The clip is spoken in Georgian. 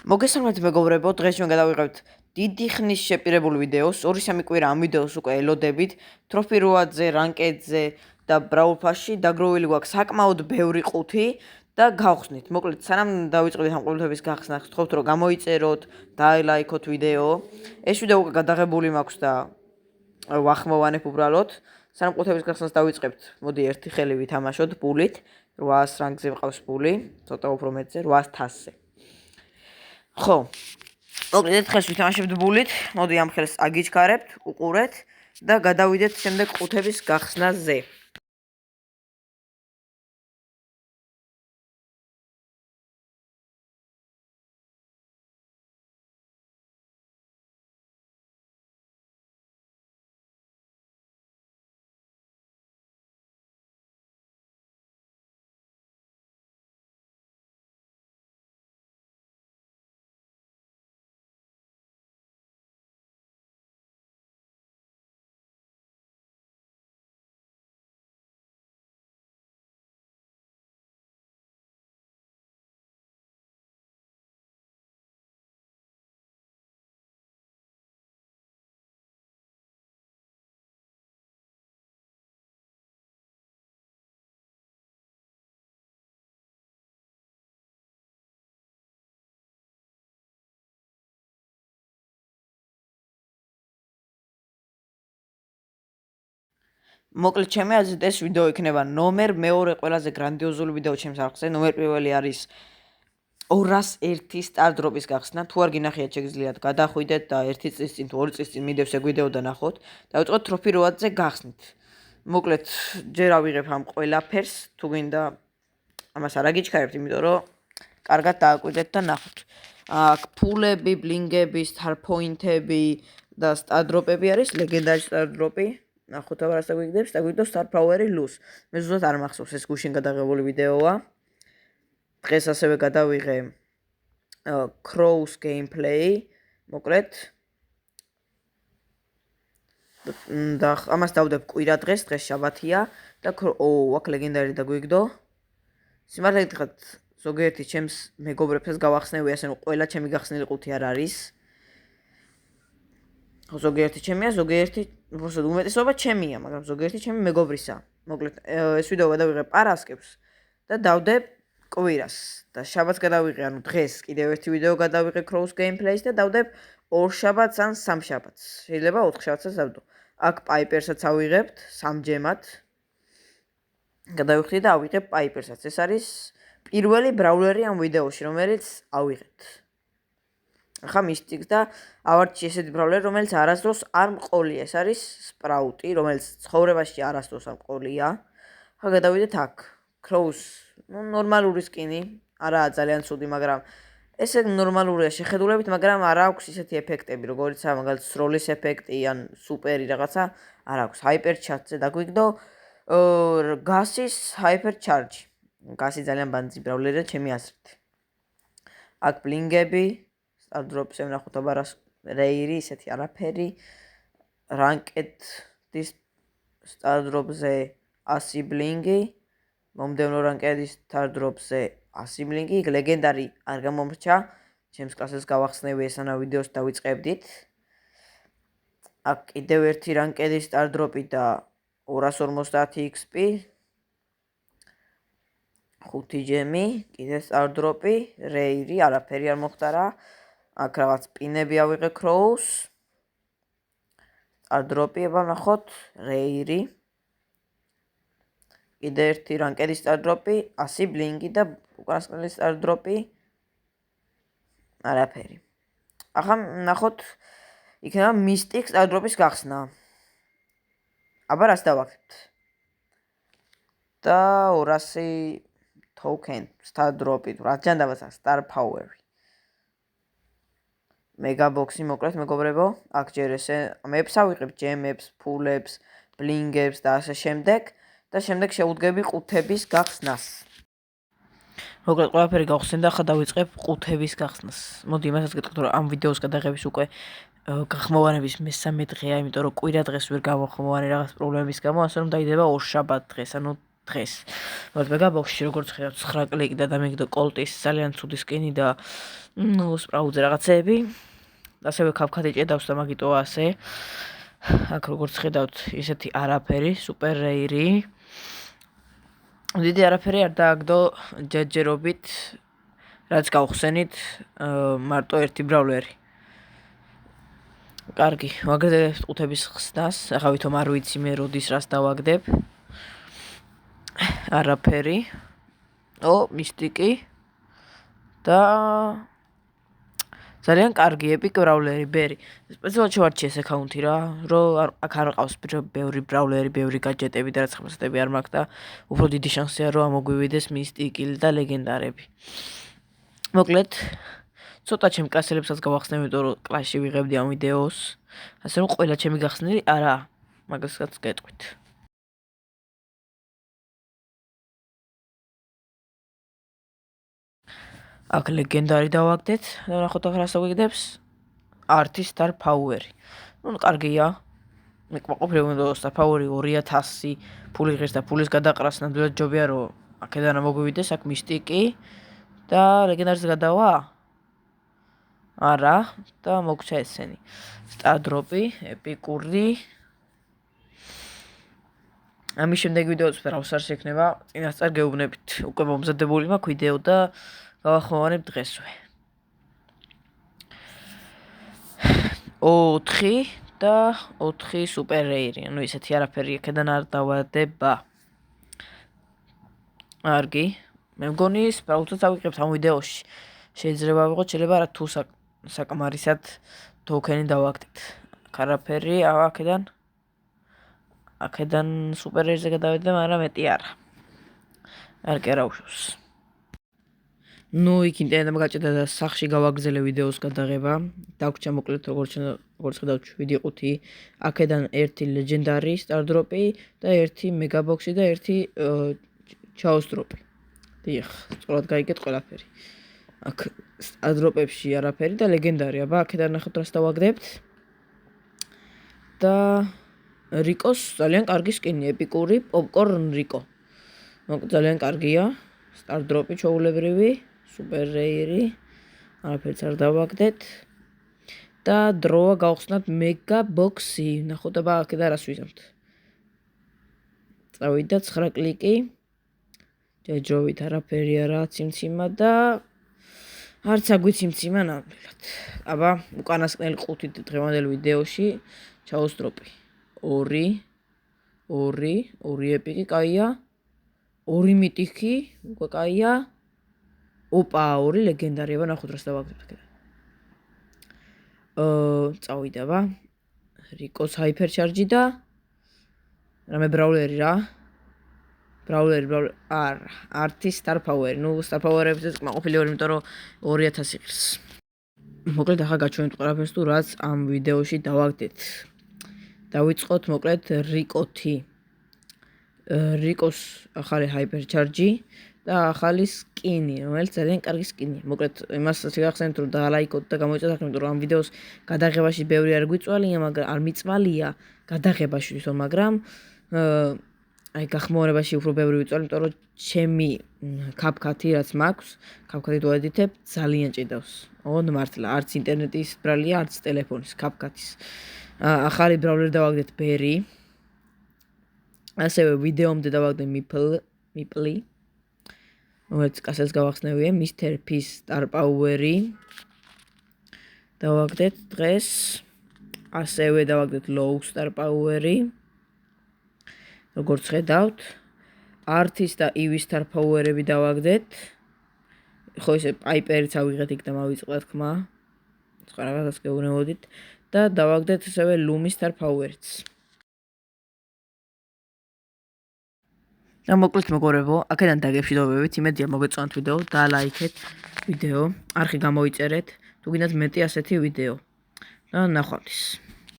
მოგესალმებით მეგობრებო, დღეს ჩვენ გადავიღებთ დიდი ხნის შეპირებული ვიდეოს, 2-3 კვირა ამ ვიდეოს უკვე ელოდებით, ტროფი 8-ზე, რანკედზე და ბრაულ ფასში დაგროვილი გვაქვს საკმაოდ ბევრი ყუთი და გავხსნით. მოკლედ, სანამ დავიწყებთ ამ ყუთების გახსნა, გთხოვთ რომ გამოიწეროთ, დაილაიქოთ ვიდეო. ეს ვიდეო უკვე გადაღებული მაქვს და ვახმოვანებ უბრალოდ. სანამ ყუთების გახსნას დავიწყებთ, მოდი ერთი ხელი ვითამაშოთ პულით. 800 რანგზე მყავს პული, ცოტა უფრო მეტზე, 800-ზე. ხო, მოკლედ ხელს ვითამაშებთ ბულით, მოდი ამ ხელს აგიჩქარებთ, უყურეთ და გადავიდეთ შემდეგ ყუთების გახსნაზე. მოკლედ ჩემი აზრით ეს ვიდეო იქნება ნომერ მეორე ყველაზე გრანდიოზული ვიდეო ჩემს არხზე. ნომერ პირველი არის 201 სტარ დროპის გახსნა. თუ არ გინახიათ, შეგიძლიათ გადახვიდეთ და 1 წლის წინ თუ 2 წლის წინ მიდევს ეგ ვიდეო და ნახოთ. დავიწყოთ ტროფი 8-ზე გახსნით. მოკლედ ჯერ ავიღებ ამ ყველაფერს, თუ გინდა ამას არ აგიჩქარებთ, იმიტომ რომ კარგად დააკვირდეთ და ნახოთ. აქ ფულები, ბლინგები, სტარ პოინტები და სტარ დროპები არის, ლეგენდარი სტარ დროპი. ნახოთ აბა რას აგვიგდებს, დაგვიგდოს Star Power Lose. მე ზუსტად არ მახსოვს, ეს გუშინ გადაღებული ვიდეოა. დღეს ასევე გადავიღე Crows gameplay, მოკლედ. და ამას დავდებ კვირა დღეს შაბათია და აქ ლეგენდარი დაგვიგდო. სიმართლე გითხრათ, ზოგიერთი ჩემს მეგობრებსაც გავახსნევი, ასე რომ ყველა ჩემი გახსნილი ყუთი არ არის. ზოგიერთი ჩემია, ზოგიერთი უბრალოდ უმეტესობა ჩემია, მაგრამ ზოგიერთი ჩემი მეგობრისა. მოკლედ, ეს ვიდეო გადავიღე პარასკევს და დავდებ კვირას და შაბათს გადავიღე, ანუ დღეს კიდევ ერთი ვიდეო გადავიღე Crows gameplay-ს და დავდებ 2 შაბათს ან 3 შაბათს. შეიძლება 4 შაბათსაც დავდო. აქ Piper-საც ავიღებთ 3 ჯემად. გადავიხდი და ავიღებ Piper-საც. ეს არის პირველი ბრაულერი ამ ვიდეოში, რომელიც ავიღეთ. ახლა მისტიკს და ავარჩი ესეთი ბრაულერი, რომელიც არასდროს არ მყოლია. ეს არის სპრაუტი, რომელიც ცხოვრებაში არასდროს არ მყოლია. ახლა გადავიდეთ აქ. Crows, ნორმალური სკინი, არაა ძალიან ცუდი, მაგრამ ესე ნორმალურია შეხედულებით, მაგრამ არ აქვს ისეთი ეფექტები, როგორიცაა მაგალითად სროლის ეფექტი ან სუპერი რაღაცა, არ აქვს. Hyper Charge-ზე დაგვიგდო გასის Hyper Charge. გასი ძალიან ბანძი ბრაულერია ჩემი აზრით. აქ ბლინგები Star Drops-ზე ვნახოთ აბა რას რეირი, ისეთი არაფერი. რანკედის Star Drops-ზე 100 ბლინგი. მომდევნო რანკედის Star Drops-ზე 100 ბლინგი. ლეგენდარი არ გამომრჩა. ჩემს კლასს გავახსნევი ესანა ვიდეოს დავიწყებდით. აქ კიდევ ერთი რანკედის Star Drop-ი და 250 XP. 5 ჯემი, კიდევ Star Drop-ი, რეირი, არაფერი არ მოხდარა. აქ რაღაც პინები ავიღე Crows. Star Drop-ი აბა ნახოთ, რეირი. კიდევ ერთი რანკედის Star Drop-ი, 100 ბლინგი და უკანასკნელი Star Drop-ი. არაფერი. ახლა ნახოთ, იქნება Mystic Star Drop-ის გახსნა. აბა რას დავაკეთებთ? და 200 token Star Drop-ი, რაც ჯანდაბაცა Star Power. Mega Box-ი მოკლედ მეგობრებო, აქ ჯერ ესე მეებს ავიღებ, ჯემებს, ფულებს, ბლინგებს და ასე შემდეგ და შემდეგ შევუდგები ყუთების გახსნას. მოკლედ ყველაფერი გავხსნე და ახლა დავიწყებ ყუთების გახსნას. მოდი იმასაც გეტყვით, რომ ამ ვიდეოს გადაღების უკვე გახმოვანების მე-13 დღეა, იმიტომ რომ კვირა დღეს ვერ გავახმოვანე რაღაც პრობლემების გამო, ასე რომ დაიდება 2 შაბათ დღეს, ანუ დღეს. მოდით მეგაბოქსში როგორც ხედავთ 9 კლიკი და დამეგდო კოლტის ძალიან ცუდი სკინი და სპრაუზე რაღაცეები. ასევე CapCut ეჭედავს და მაგიტოა ასე. აქ როგორც ხედავთ ისეთი არაფერი, სუპერ რეირი. დიდი არაფერი არ დააგდო ჯერჯერობით, რაც გავხსენით მარტო ერთი ბრაულერი. კარგი, ვაგდებთ ყუთების ხსნას. ახლა ვითომ არ ვიცი მე როდის რას დავაგდებ. არაფერი. მისტიკი და ძალიან კარგი ეპიკ ბრაულერი ბერი. სპეციალურად შევარჩი ეს აკაუნთი რა, რომ აქ არ ყავს ბევრი ბრაულერი, ბევრი გაჯეტები და რაც ხმასტები არ მაქვს და უფრო დიდი შანსია რომ ამოგვივიდეს მისტიკი და ლეგენდარები. მოკლედ ცოტა ჩემ კლასელებსაც გავახსნე, იმიტომ რომ კლასში ვიღებდი ამ ვიდეოს. ასე რომ ყველა ჩემი გახსნილი არა, მაგასაც გეტყვით. აქ ლეგენდარი დავაგდეთ და ნახოთ ახლა რას აგვიგდებს. Artist Star Power. კარგია. მე ყოფილი უნდა Star Power 2000 ფული ღირს და ფულის გადაყრას ნამდვილად ჯობია რომ აქედან მოგვივიდეს აქ მისტიკი და ლეგენდარის გადავა? არა და მოგჩა ესენი. Star Drop-ი, ეპიკური. ამის შემდეგ ვიდეოც ფერავს არ შექნება. წინასწარ გეუბნებით. უკვე მომზადებული მაქვს ვიდეო და გავახოვანებ დღესვე. 4 და 4 სუპერ რეირი. ანუ ისეთი არაფერი აქედან არ დავადება. კარგი. მე მგონი სპრაუტსაც ავიღებთ ამ ვიდეოში. შეიძლება ვიღოთ, შეიძლება არა თუ საკმარისად თოკენი დავაგდეთ. არაფერი აქედან სუპერ რეირზე გადავედი, მაგრამ მეტი არა. არ კერაუშავს. იქ ინტერნეტმა გაჭედა და სახში გავაგზელე ვიდეოს გადაღება. დაგვრჩა მოკლედ როგორც ხედავთ ვიდეო 5. აქედან ერთი ლეგენდარი Star Drop-ი და ერთი მეგაბოქსი და ერთი Chaos Drop-ი. დიახ, სწორად გაიგეთ ყველაფერი. აქ Star Drop-ებში არაფერი და ლეგენდარი. აბა აქედან ნახოთ რას დავაგდებთ. და რიკოს ძალიან კარგი სკინი, ეპიკური Popcorn Rico. ძალიან კარგია. Star Drop-ი ჩაულებრივი. Super Rare, არაფერს არ დავაგდეთ და დროა გავხსნათ Mega Box-ი. ნახოთ აბა აქედან რას ვიზამთ. წავიდა 9 კლიკი. ჯერჯერობით არაფერი არა ციმციმა და არც აგვიციმციმა ნამდვილად. აბა უკანასკნელი 5 დღევანდელ ვიდეოში Chaos Drop-ი. 2 ეპიკი კაია. 2 მიტიკი უკვე კაია. 2 ლეგენდარი, აბა ნახოთ რას დავაგდებ აქედან. წავიდა აბა. რიკოს ჰაიპერ ჩარჯი და რამე ბრაულერი რა. ბრაულერი არა, Artist Star Power. Star Power-ებზეც კმაყოფილი ვარ, იმიტომ რომ 2000 იღრს. მოკლედ ახლა გაჩვენებთ ყველაფერს თუ რაც ამ ვიდეოში დავაგდეთ. დავიწყოთ მოკლედ რიკოთი. რიკოს ახალი ჰაიპერ ჩარჯი და ახალი სკინი, რომელიც ძალიან კარგი სკინია. მოკლედ იმასაც გახსენებთ რომ დაალაიქოთ და გამოიწვიოთ, იმიტომ რომ ამ ვიდეოს გადაღებაში ბევრი არ გვიწვალია, მაგრამ არ მიწვალია გადაღებაში თვითონ, მაგრამ გახმოვანებაში უფრო ბევრი ვიწვალე, იმიტომ რომ ჩემი CapCut-ი რაც მაქვს, CapCut-ით ვაედიტებ, ძალიან ჭიდავს. მართლა, არც ინტერნეტის ბრალია, არც ტელეფონის CapCut-ის. ახალი ბრაულერი დავაგდეთ ბერი. ასევე ვიდეომდე დავაგდე მიპლი. რომელიც კასელს გავახსნევია, Mr. P Star Power-ი. დავაგდეთ დღეს. ასევე დავაგდეთ Low Star Power-ი. როგორც ხედავთ, Artist და Eevee Star Power-ები დავაგდეთ. ხო ესე Piper-იც ავიღეთ იქ და მავიწყდა თქმა. სხვა რაღაცას გეუბნებოდით და დავაგდეთ ასევე Lumi Star Power-იც. მოკლედ მეგობრებო, აქედან დაგეფშვიდობებით, იმედია მოგეწონათ ვიდეო, დალაიქეთ ვიდეო, არხი გამოიწერეთ, თუ გინდათ მეტი ასეთი ვიდეო. და ნახვამდის.